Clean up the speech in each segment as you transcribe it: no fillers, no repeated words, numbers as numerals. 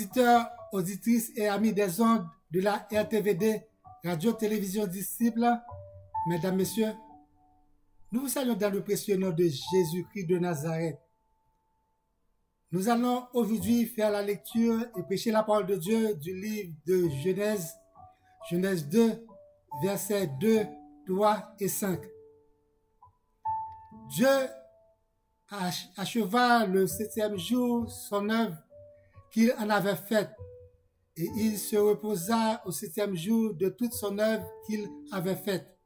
Auditeurs, auditrices et amis des ondes de la RTVD, Radio-Télévision Disciple, Mesdames, Messieurs, nous vous saluons dans le précieux nom de Jésus-Christ de Nazareth. Nous allons aujourd'hui faire la lecture et prêcher la parole de Dieu du livre de Genèse, Genèse 2, versets 2, 3 et 5. Dieu acheva le 7e jour son œuvre qu'il en avait faite, et il se reposa au 7e jour de toute son œuvre qu'il avait faite.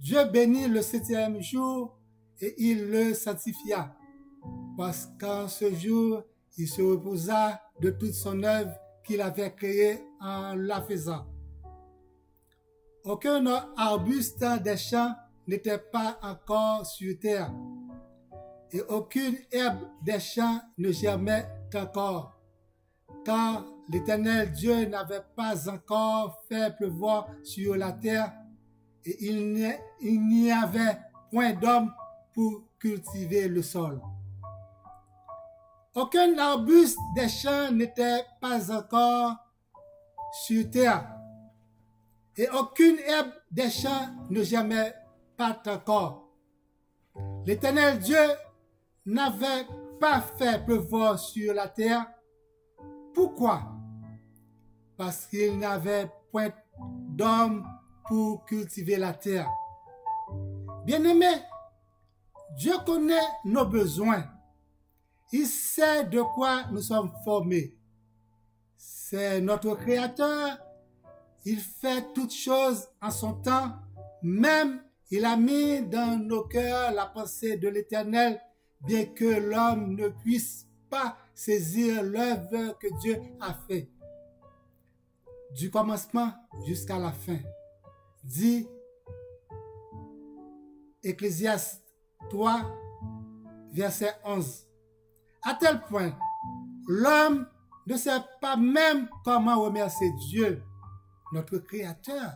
Dieu bénit le 7e jour et il le sanctifia, parce qu'en ce jour, il se reposa de toute son œuvre qu'il avait créée en la faisant. Aucun arbuste des champs n'était pas encore sur terre, et aucune herbe des champs ne germait encore, car l'Éternel Dieu n'avait pas encore fait pleuvoir sur la terre, et il n'y avait point d'homme pour cultiver le sol. Aucun arbuste des champs n'était pas encore sur terre, et aucune herbe des champs ne germait pas encore. L'Éternel Dieu n'avait pas fait pleuvoir sur la terre. Pourquoi? Parce qu'il n'avait point d'homme pour cultiver la terre. Bien-aimés, Dieu connaît nos besoins. Il sait de quoi nous sommes formés. C'est notre Créateur. Il fait toutes choses en son temps. Même il a mis dans nos cœurs la pensée de l'Éternel, bien que l'homme ne puisse pas saisir l'œuvre que Dieu a faite. Du commencement jusqu'à la fin. Dit Ecclésiaste 3, verset 11. À tel point, l'homme ne sait pas même comment remercier Dieu, notre Créateur.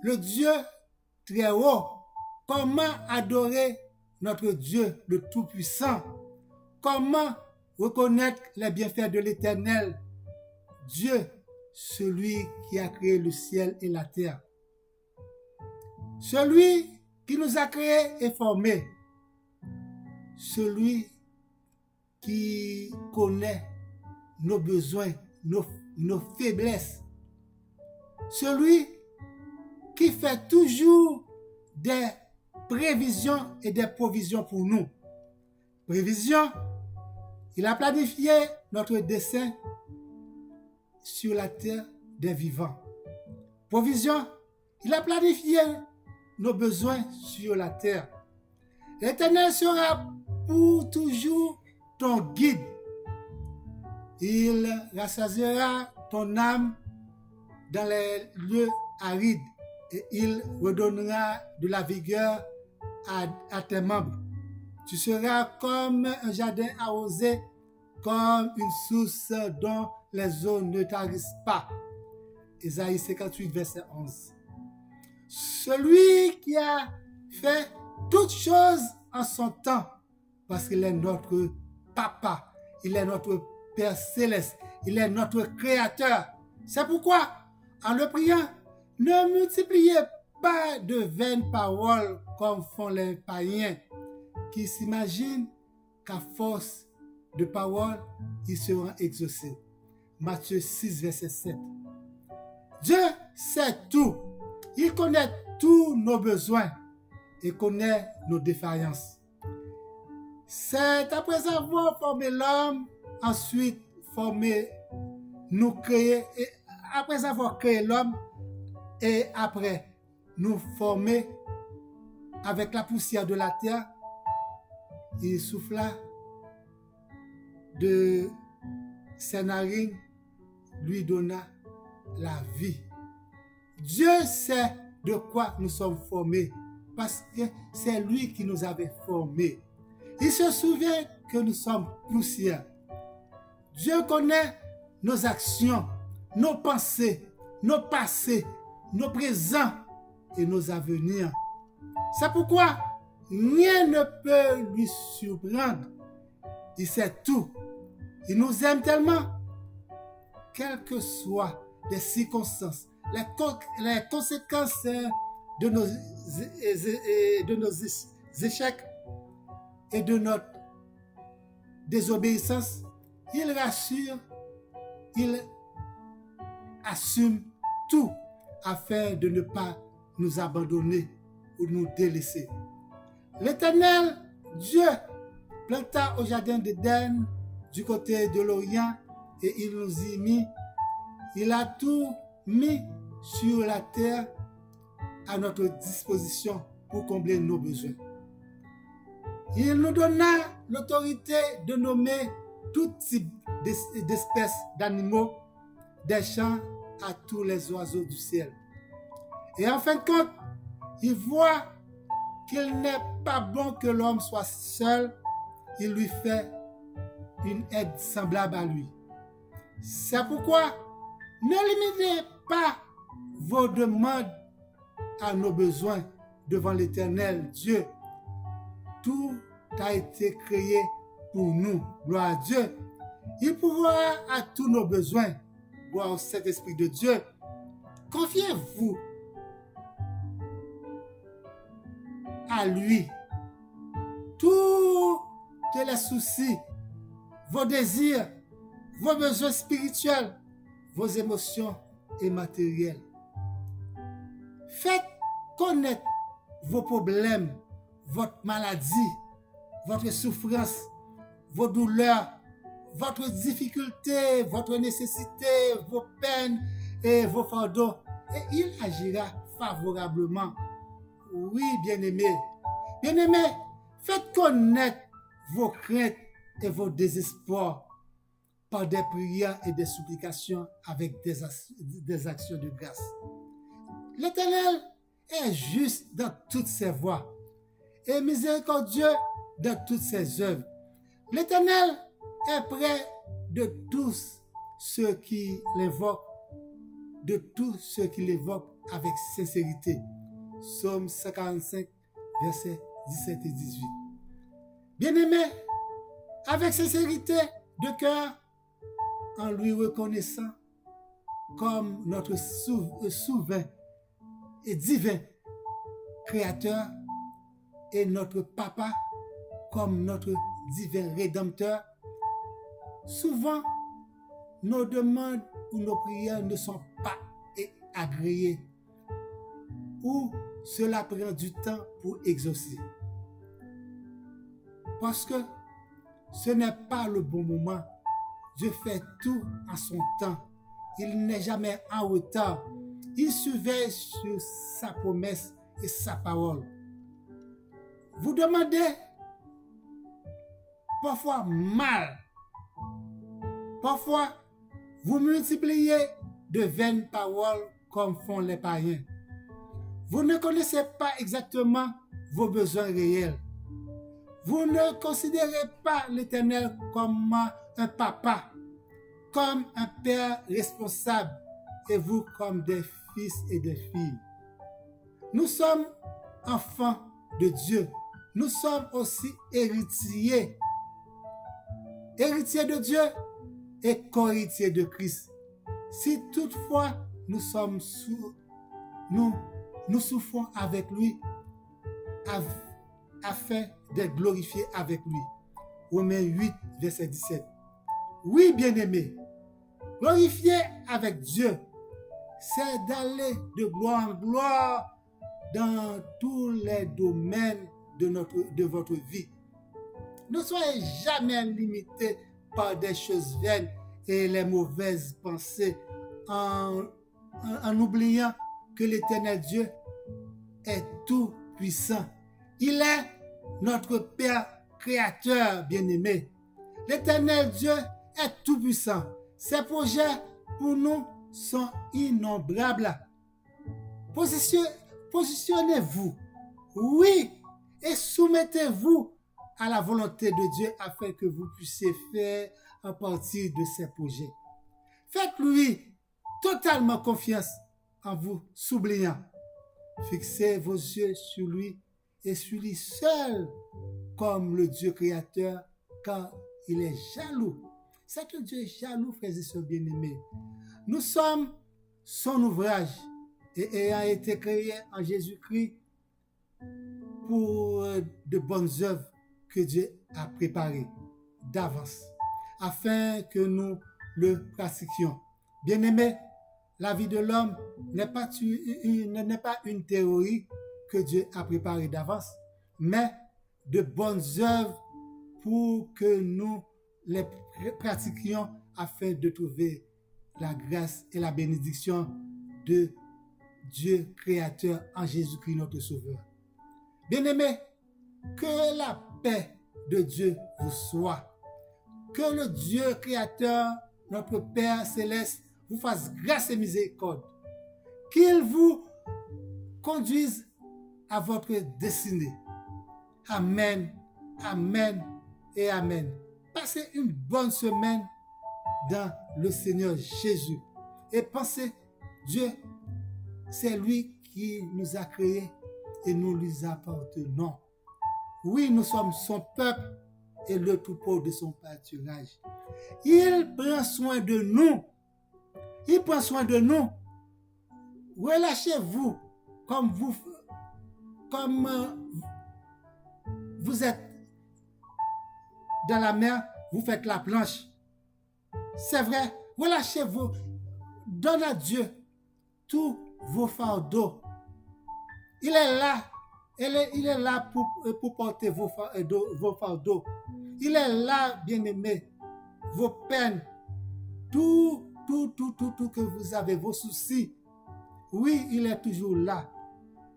Le Dieu très haut, comment adorer notre Dieu le Tout-Puissant? Comment reconnaître les bienfaits de l'Éternel, Dieu, celui qui a créé le ciel et la terre? Celui qui nous a créés et formés, celui qui connaît nos besoins, nos faiblesses, celui qui fait toujours des prévisions et des provisions pour nous. Prévision, il a planifié notre dessein sur la terre des vivants. Provision, il a planifié nos besoins sur la terre. L'Éternel sera pour toujours ton guide. Il rassasiera ton âme dans les lieux arides et il redonnera de la vigueur à tes membres. Tu seras comme un jardin arrosé, comme une source dont les eaux ne tarissent pas. Ésaïe 58, verset 11. Celui qui a fait toutes choses en son temps, parce qu'il est notre Papa, il est notre Père céleste, il est notre Créateur. C'est pourquoi, en le priant, ne multipliez pas de vaines paroles comme font les païens, qui s'imaginent qu'à force de paroles, ils seront exaucés. Matthieu 6, verset 7. Dieu sait tout. Il connaît tous nos besoins et connaît nos défaillances. C'est après avoir formé l'homme, ensuite nous créer, et après avoir créé l'homme, et après nous former avec la poussière de la terre, il souffla de ses narines, lui donna la vie. Dieu sait de quoi nous sommes formés, parce que c'est lui qui nous avait formés. Il se souvient que nous sommes poussière. Dieu connaît nos actions, nos pensées, nos passés, nos présents et nos avenirs. C'est pourquoi rien ne peut lui surprendre. Il sait tout. Il nous aime tellement, quelles que soient les circonstances, les conséquences de nos échecs et de notre désobéissance, il rassure, il assume tout afin de ne pas nous abandonner ou nous délaisser. L'Éternel Dieu planta au jardin d'Éden du côté de l'Orient et il nous y mit. Il a tout mis sur la terre à notre disposition pour combler nos besoins. Il nous donna l'autorité de nommer tout type d'espèces d'animaux, des champs à tous les oiseaux du ciel. Et en fin de compte, il voit qu'il n'est pas bon que l'homme soit seul. Il lui fait une aide semblable à lui. C'est pourquoi ne limitez pas vos demandes à nos besoins devant l'Éternel Dieu. Tout a été créé pour nous. Gloire à Dieu. Il pourvoira à tous nos besoins. Gloire au Saint-Esprit de Dieu. Confiez-vous à lui. Tous les soucis, vos désirs, vos besoins spirituels, vos émotions et matériels. Faites connaître vos problèmes, votre maladie, votre souffrance, vos douleurs, votre difficulté, votre nécessité, vos peines et vos fardeaux. Et il agira favorablement. Oui, bien-aimés. Bien-aimés, faites connaître vos craintes et vos désespoirs par des prières et des supplications avec des actions de grâce. L'Éternel est juste dans toutes ses voies et miséricordieux dans toutes ses œuvres. L'Éternel est près de tous ceux qui l'évoquent, avec sincérité. Psaume 145, versets 17 et 18. Bien-aimés, avec sincérité de cœur, en lui reconnaissant comme notre souverain et divin créateur et notre papa comme notre divin rédempteur, souvent nos demandes ou nos prières ne sont pas agréées ou cela prend du temps pour exaucer. Parce que ce n'est pas le bon moment. Dieu fait tout en son temps. Il n'est jamais en retard. Il surveille sur sa promesse et sa parole. Vous demandez parfois mal. Parfois, vous multipliez de vaines paroles comme font les païens. Vous ne connaissez pas exactement vos besoins réels. Vous ne considérez pas l'Éternel comme un papa, comme un père responsable, et vous comme des fils et des filles. Nous sommes enfants de Dieu. Nous sommes aussi héritiers. Héritiers de Dieu et co-héritiers de Christ. Si toutefois nous souffrons avec lui afin d'être glorifiés avec lui. Romains 8, verset 17. Oui, bien-aimés, glorifier avec Dieu, c'est d'aller de gloire en gloire dans tous les domaines de votre vie. Ne soyez jamais limités par des choses vaines et les mauvaises pensées en oubliant que l'Éternel Dieu est tout puissant. Il est notre Père créateur bien-aimé. L'Éternel Dieu est tout puissant. Ses projets pour nous sont innombrables. Positionnez-vous, oui, et soumettez-vous à la volonté de Dieu afin que vous puissiez faire en partie de ses projets. Faites-lui totalement confiance en vous s'oubliant. Fixez vos yeux sur lui et sur lui seul comme le Dieu créateur, car il est jaloux. C'est un Dieu jaloux, frères et sœurs bien-aimés. Nous sommes son ouvrage et ayant été créés en Jésus-Christ pour de bonnes œuvres que Dieu a préparées d'avance, afin que nous le pratiquions. Bien-aimés, la vie de l'homme n'est pas une théorie que Dieu a préparée d'avance, mais de bonnes œuvres pour que nous les pratiquions afin de trouver la grâce et la bénédiction de Dieu créateur en Jésus-Christ notre Sauveur. Bien-aimés, que la paix de Dieu vous soit. Que le Dieu créateur, notre Père céleste, vous fasse grâce et miséricorde. Qu'il vous conduise à votre destinée. Amen, amen et amen. Passez une bonne semaine dans le Seigneur Jésus. Et pensez, Dieu, c'est lui qui nous a créés et nous lui appartenons. Oui, nous sommes son peuple et le troupeau de son pâturage. Il prend soin de nous. Il prend soin de nous. Relâchez-vous comme vous êtes dans la mer, vous faites la planche. C'est vrai, relâchez-vous. Donne à Dieu tous vos fardeaux. Il est là. Il est là pour porter vos fardeaux. Il est là, bien-aimés, vos peines, tout que vous avez, vos soucis. Oui, il est toujours là.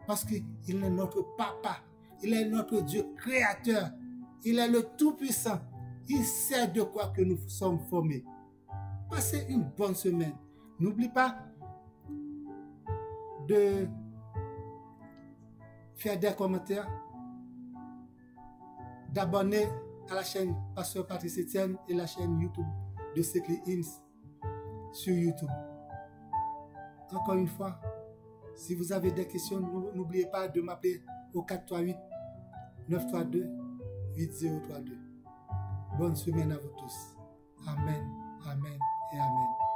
Parce qu'il est notre papa. Il est notre Dieu créateur. Il est le Tout-Puissant. Il sait de quoi que nous sommes formés. Passez une bonne semaine. N'oublie pas de faire des commentaires, d'abonner à la chaîne Pasteur Patrice Etienne et la chaîne YouTube de Secret Hymns sur YouTube. Encore une fois, si vous avez des questions, n'oubliez pas de m'appeler au 438-932-8032. Bonne semaine à vous tous. Amen, amen et amen.